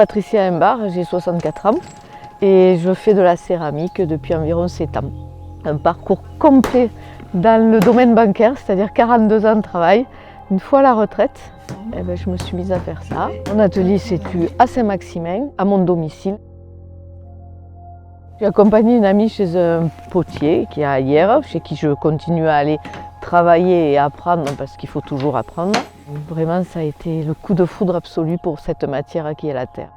Patricia Imbard, j'ai 64 ans et je fais de la céramique depuis environ 7 ans. Un parcours complet dans le domaine bancaire, c'est-à-dire 42 ans de travail. Une fois à la retraite, je me suis mise à faire ça. Mon atelier se situe à Saint-Maximin, à mon domicile. J'ai accompagné une amie chez un potier qui est à Hyères, chez qui je continue à aller travailler et apprendre parce qu'il faut toujours apprendre. Vraiment, ça a été le coup de foudre absolu pour cette matière qui est la terre.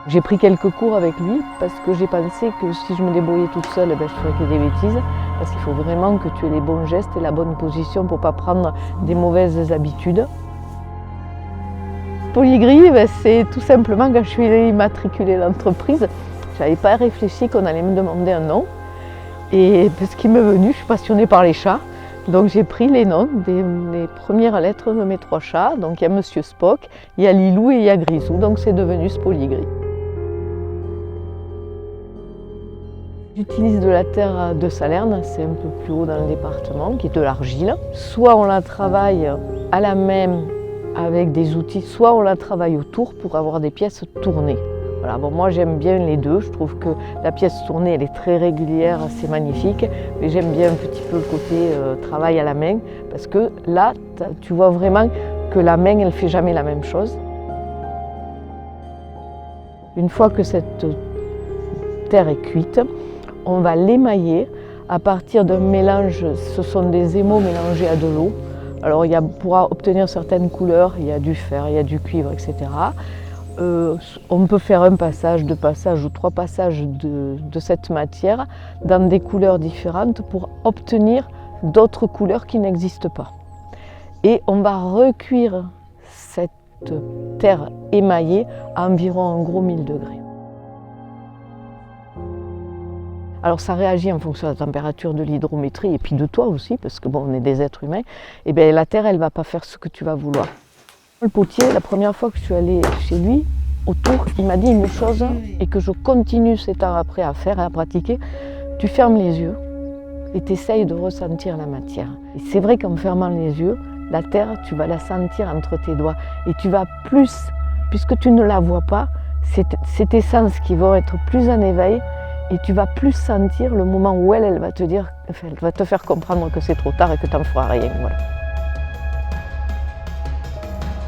J'ai pris quelques cours avec lui parce que j'ai pensé que si je me débrouillais toute seule, je ne ferais que des bêtises. Parce qu'il faut vraiment que tu aies les bons gestes et la bonne position pour ne pas prendre des mauvaises habitudes. Polygris, c'est tout simplement quand je suis immatriculée à l'entreprise, je n'avais pas réfléchi qu'on allait me demander un nom. Et ce qui m'est venu, je suis passionnée par les chats. Donc j'ai pris les noms des premières lettres de mes 3 chats. Donc il y a Monsieur Spock, il y a Lilou et il y a Grisou. Donc c'est devenu Spoligris. J'utilise de la terre de Salerne, c'est un peu plus haut dans le département, qui est de l'argile. Soit on la travaille à la main avec des outils, soit on la travaille autour pour avoir des pièces tournées. Voilà, bon, moi j'aime bien les deux, je trouve que la pièce tournée elle est très régulière, c'est magnifique, mais j'aime bien un petit peu le côté travail à la main, parce que là tu vois vraiment que la main elle ne fait jamais la même chose. Une fois que cette terre est cuite, on va l'émailler à partir d'un mélange, ce sont des émaux mélangés à de l'eau. Alors pour obtenir certaines couleurs, il y a du fer, il y a du cuivre, etc. On peut faire un passage, 2 passages ou 3 passages de cette matière dans des couleurs différentes pour obtenir d'autres couleurs qui n'existent pas. Et on va recuire cette terre émaillée à environ en gros 1000 degrés. Alors ça réagit en fonction de la température de l'hydrométrie et puis de toi aussi, parce que bon, on est des êtres humains, et bien la terre elle ne va pas faire ce que tu vas vouloir. Le potier, la première fois que je suis allée chez lui, autour, il m'a dit une chose et que je continue 7 ans après à faire et à pratiquer. Tu fermes les yeux et tu essayes de ressentir la matière. Et c'est vrai qu'en fermant les yeux, la terre, tu vas la sentir entre tes doigts et tu vas plus, puisque tu ne la vois pas, c'est tes sens qui vont être plus en éveil. Et tu vas plus sentir le moment où elle va te dire, enfin, elle va te faire comprendre que c'est trop tard et que tu n'en feras rien. Voilà.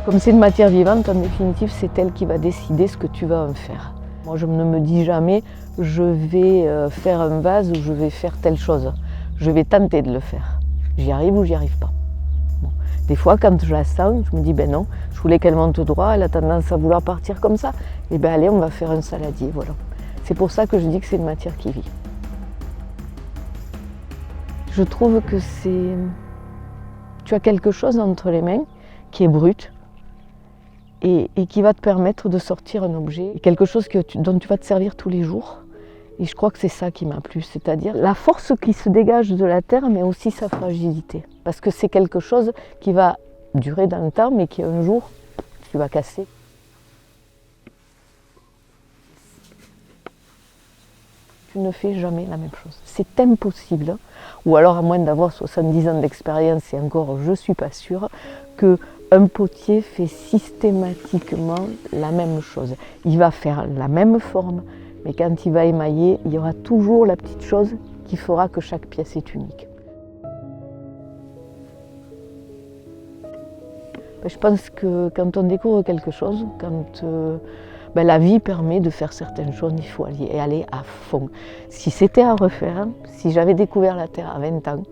Comme c'est une matière vivante, en définitive, c'est elle qui va décider ce que tu vas en faire. Moi, je ne me dis jamais, je vais faire un vase ou je vais faire telle chose. Je vais tenter de le faire. J'y arrive ou j'y arrive pas. Bon. Des fois, quand je la sens, je me dis, ben non, je voulais qu'elle monte droit, elle a tendance à vouloir partir comme ça. Et ben allez, on va faire un saladier, voilà. C'est pour ça que je dis que c'est une matière qui vit. Je trouve que tu as quelque chose entre les mains qui est brut et qui va te permettre de sortir un objet, quelque chose dont tu vas te servir tous les jours. Et je crois que c'est ça qui m'a plu, c'est-à-dire la force qui se dégage de la terre, mais aussi sa fragilité. Parce que c'est quelque chose qui va durer dans le temps, mais qui un jour, tu vas casser. Tu ne fais jamais la même chose. C'est impossible, ou alors à moins d'avoir 70 ans d'expérience, et encore je ne suis pas sûre, qu'un potier fait systématiquement la même chose. Il va faire la même forme, mais quand il va émailler, il y aura toujours la petite chose qui fera que chaque pièce est unique. Je pense que quand on découvre quelque chose, quand la vie permet de faire certaines choses, il faut aller à fond. Si c'était à refaire, si j'avais découvert la terre à 20 ans,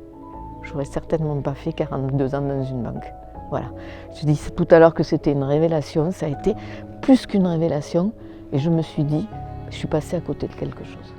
je n'aurais certainement pas fait 42 ans dans une banque. Voilà. Je dis tout à l'heure que c'était une révélation, ça a été plus qu'une révélation, et je me suis dit, je suis passée à côté de quelque chose.